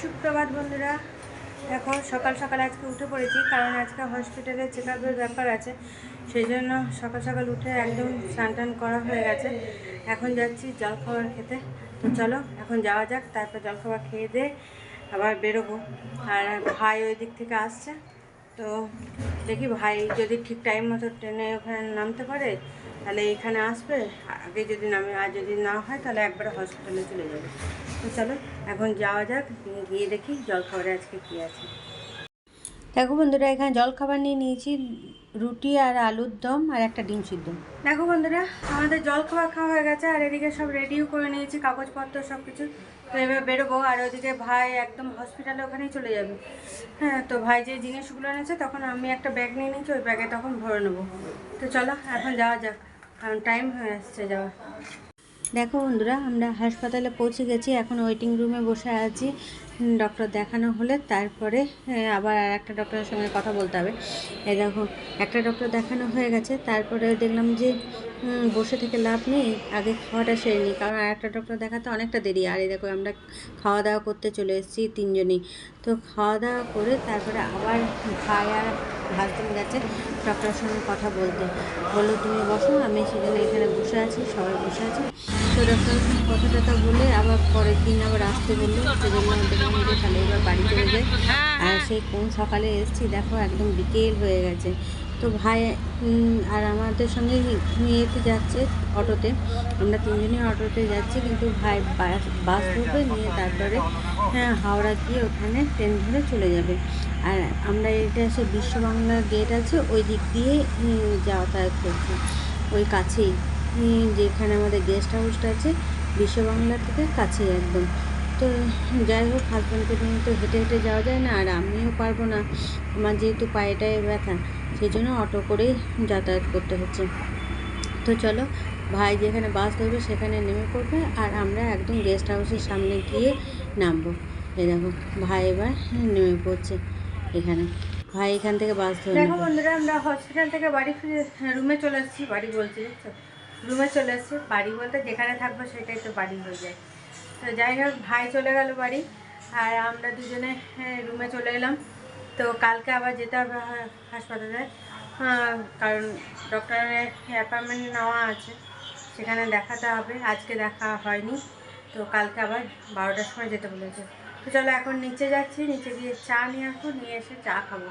সুপ্রভাত বন্ধুরা। এখন সকাল সকাল আজকে উঠে পড়েছি, কারণ আজকে হসপিটালে চেক আপের ব্যাপার আছে। সেই জন্য সকাল সকাল উঠে একদম স্নান টান করা হয়ে গেছে। এখন যাচ্ছি জলখাবার খেতে। তো চলো এখন যাওয়া যাক, তারপর জলখাবার খেয়ে দিয়ে আবার বেরোবো। আর ভাই ওই দিক থেকে আসছে, তো দেখি ভাই যদি ঠিক টাইম মতো ট্রেনে ওখানে নামতে পারে তাহলে এইখানে আসবে, আগে যদি নামে, আর যদি না হয় তাহলে একবারে হসপিটালে চলে যাবে। তো চলো এখন যাওয়া যাক, গিয়ে দেখি জলখাবারে আজকে কী আছে। দেখো বন্ধুরা, এখানে জলখাবার নিয়ে নিয়েছি রুটি আর আলুর দম আর একটা ডিম সিদ্ধ। দেখো বন্ধুরা, আমাদের জলখাবার খাওয়া হয়ে গেছে, আর এদিকে সব রেডিও করে নিয়েছি, কাগজপত্র সব কিছু। তো এবার বেরোবো, আর ওইদিকে ভাই একদম হসপিটালে ওখানেই চলে যাবে। হ্যাঁ, তো ভাই যে জিনিসগুলো এনেছে তখন আমি একটা ব্যাগ নিয়ে নিয়েছি, ওই ব্যাগে তখন ভরে নেবো। তো চলো এখন যাওয়া যাক, কারণ টাইম হয়ে আসছে যাওয়া। দেখো বন্ধুরা, আমরা হাসপাতালে পৌঁছে গেছি, এখন ওয়েটিং রুমে বসে আছি। ডক্টর দেখানো হলে তারপরে আবার আর একটা ডক্টরের সঙ্গে কথা বলতে হবে। এই দেখো, একটা ডক্টর দেখানো হয়ে গেছে, তারপরে দেখলাম যে বসে থেকে লাভ নেই, আগে খাওয়াটা সেরে নিই, কারণ আর একটা ডক্টর দেখাতে অনেকটা দেরি। আর এই দেখো, আমরা খাওয়া দাওয়া করতে চলে এসেছি তিনজনেই। তো খাওয়া দাওয়া করে তারপরে আবার ভাই আর হাজবেন্ড গেছে ডক্টরের সঙ্গে কথা বলতে। বললো তুমি বসো, আমি সেখানে এখানে বসে আছি, সবাই বসে আছি। তো ডক্টরের সঙ্গে কথা টথা বলে আবার পরের দিন আবার আসতে বললো, সেজন্য দেখলাম যে তাহলে এবার বাড়ি চলে যায়। আর সেই কোন সকালে এসেছি, দেখো একদম বিকেল হয়ে গেছে। তো ভাই আর আমাদের সঙ্গে নিয়েতে যাচ্ছে অটোতে, আমরা তিনজনই অটোতে যাচ্ছি, কিন্তু ভাই বাস ধরবে, নিয়ে তারপরে হাওড়া গিয়ে ওখানে ট্রেন ধরে চলে যাবে। আর আমরা এটা এসে বিশ্ব বাংলা গেট আছে, ওই দিক দিয়ে যাতায়াত করছি, ওই কাছেই যেখানে আমাদের গেস্ট হাউসটা আছে, বিশ্ব বাংলা থেকে কাছেই একদম। তো যাই হোক, হাজব্যান্ডকে নিয়ে তো হেঁটে হেঁটে যাওয়া যায় না, আর আমিও পারবো না, আমার যেহেতু পায়েটায় ব্যথা, সেই জন্য অটো করেই যাতায়াত করতে হচ্ছে। তো চলো, ভাই যেখানে বাস ধরবে সেখানে নেমে পড়বে, আর আমরা একদম গেস্ট হাউসের সামনে গিয়ে নামবো। এই দেখো, ভাই এবার নেমে পড়ছে এখানে, ভাই এখান থেকে বাস ধরে। দেখো বন্ধুরা, আমরা হসপিটাল থেকে বাড়ি ফিরে রুমে চলে এসেছি, বাড়ি বলছি রুমে চলে এসেছি। বাড়ি বলতে যেখানে থাকবো সেটাই তো বাড়ি হয়ে যায়। তো যাই হোক, ভাই চলে গেল বাড়ি, আর আমরা দুজনে রুমে চলে এলাম। তো কালকে আবার যেতে হবে হাসপাতালে, কারণ ডক্টরের অ্যাপয়েন্টমেন্ট নেওয়া আছে, সেখানে দেখাতে হবে। আজকে দেখা হয়নি, তো কালকে আবার 12টার সময় যেতে বলেছে। তো চলো এখন নিচে যাচ্ছি, নিচে গিয়ে চা নিয়ে আসবো, নিয়ে এসে চা খাবো।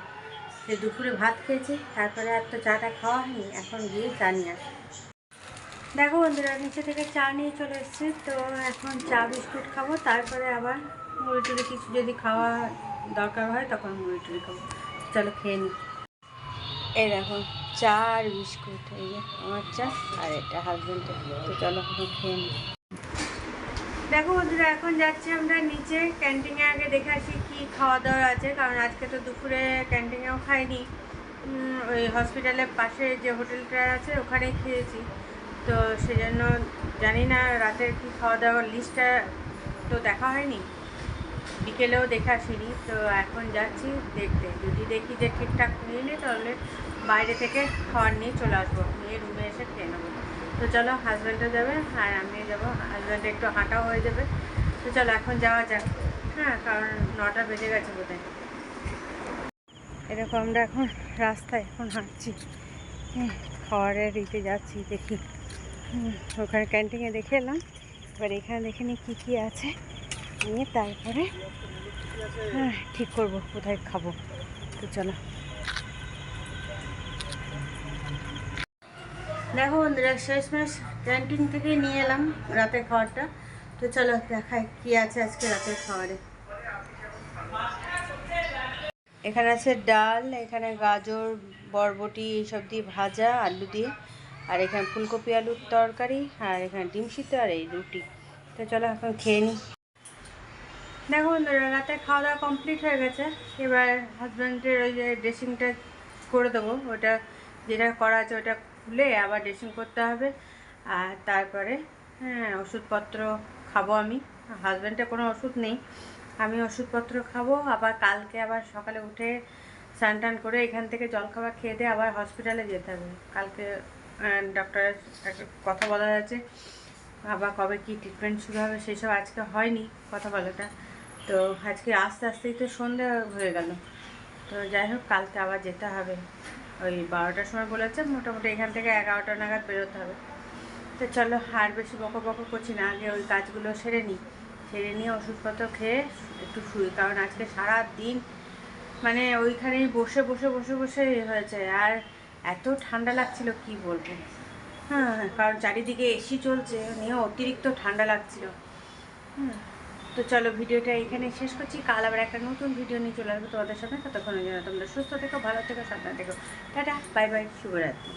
সে দুপুরে ভাত খেয়েছি, তারপরে আর তো চাটা খাওয়া হয়নি, এখন গিয়ে চা নিয়ে আসবো। দেখো বন্ধুরা, নিচে থেকে চা নিয়ে চলে এসেছি, তো এখন চা বিস্কুট খাবো, তারপরে আবার মুড়ি টুড়ি কিছু যদি খাওয়া দরকার হয় তখন মুড়ি টুড়ি খাবো। চলো খেয়ে নিই। এই দেখো, চা আর বিস্কুট, এই যে আমার চা, আর এটা হাজব্যান্ডের। তো চলো এখন খেয়ে নিই। দেখো বন্ধুরা, এখন যাচ্ছি আমরা নিচে ক্যান্টিনে, আগে দেখে আসি কী খাওয়া দাওয়া আছে, কারণ আজকে তো দুপুরে ক্যান্টিনেও খাইনি, ওই হসপিটালের পাশে যে হোটেলটা আছে ওখানেই খেয়েছি। তো সেজন্য জানি না রাতের কি খাওয়া দাওয়ার লিস্টটা তো দেখা হয়নি, বিকেলেও দেখে আসিনি। তো এখন যাচ্ছি দেখতে, যদি দেখি যে ঠিকঠাক নিয়ে নিই তাহলে বাইরে থেকে খাবার নিয়ে চলে আসবো, নিয়ে রুমে এসে খেয়ে নেবো। তো চলো, হাজব্যান্ডও যাবে আর আমিও যাবো, হাজব্যান্ডে একটু হাঁটাও হয়ে যাবে। তো চলো এখন যাওয়া যাক, কারণ 9টা বেজে গেছে বোধহয়। এরকম আমরা এখন রাস্তায় এখন হাঁটছি, খাবারের দিতে যাচ্ছি, দেখি ওখানে ক্যান্টিনে দেখে এলাম, এবার এখানে দেখে নিই কী কী আছে, নিয়ে তারপরে ঠিক করব কোথায় খাবো। তো চলো। দেখো বন্ধুরা, শেষমেশ ক্যান্টিন থেকেই নিয়ে এলাম রাতের খাবারটা। তো চলো দেখাই কী আছে আজকে রাতের খাবারে। এখানে আছে ডাল, এখানে গাজর বরবটি এইসব দিয়ে ভাজা, আলু দিয়ে, আর এখানে ফুলকপি আলুর তরকারি, আর এখানে ডিম সিদ্ধ, আর এই রুটি। তো চলো এখন খেয়ে নিই। দেখো বন্ধুরা, রাতে খাওয়া দাওয়া কমপ্লিট হয়ে গেছে, এবার হাজব্যান্ডের ওই যে ড্রেসিংটা করে দেবো, ওটা যেটা করা আছে ওটা খুলে আবার ড্রেসিং করতে হবে। আর তারপরে ওষুধপত্র খাবো আমি, হাজব্যান্ডের কোনো ওষুধ নেই, আমি ওষুধপত্র খাবো। আবার কালকে আবার সকালে উঠে স্নান টান করে এখান থেকে জলখাবার খেয়ে দিয়ে আবার হসপিটালে যেতে হবে। কালকে ডক্টরের একটা কথা বলা আছে, আবার কবে কি ট্রিটমেন্ট শুরু হবে সেসব আজকে হয়নি কথা বলাটা। তো আজকে আস্তে আস্তেই তো সন্ধ্যা হয়ে গেল। তো যাই হোক, কালকে আবার যেতে হবে। ওই 12টার সময় বলেছে, মোটামুটি এখান থেকে 11টা নাগাদ বেরোতে হবে। তো চলো, আর বেশি বকো বকো করছি না, আগে ওই কাজগুলো সেরে নিয়ে ওষুধপত্র খেয়ে একটু শুই। কারণ আজকে সারা দিন মানে ওইখানেই বসে বসে বসে বসে হয়েছে। আর এত ঠান্ডা লাগছিল কি বলবো। হ্যাঁ, কারণ চারিদিকে এসি চলছে, নিয়ে অতিরিক্ত ঠান্ডা লাগছিল। হুম। তো চলো, ভিডিওটা এখানে শেষ করছি। কাল আবার একটা নতুন ভিডিও নিয়ে চলে আসবো তোমাদের সামনে। ততক্ষণের জন্য তোমরা সুস্থ থেকো, ভালো থেকো, সাবধানে থেকো। টাটা, বাই বাই, শুভরাত্রি।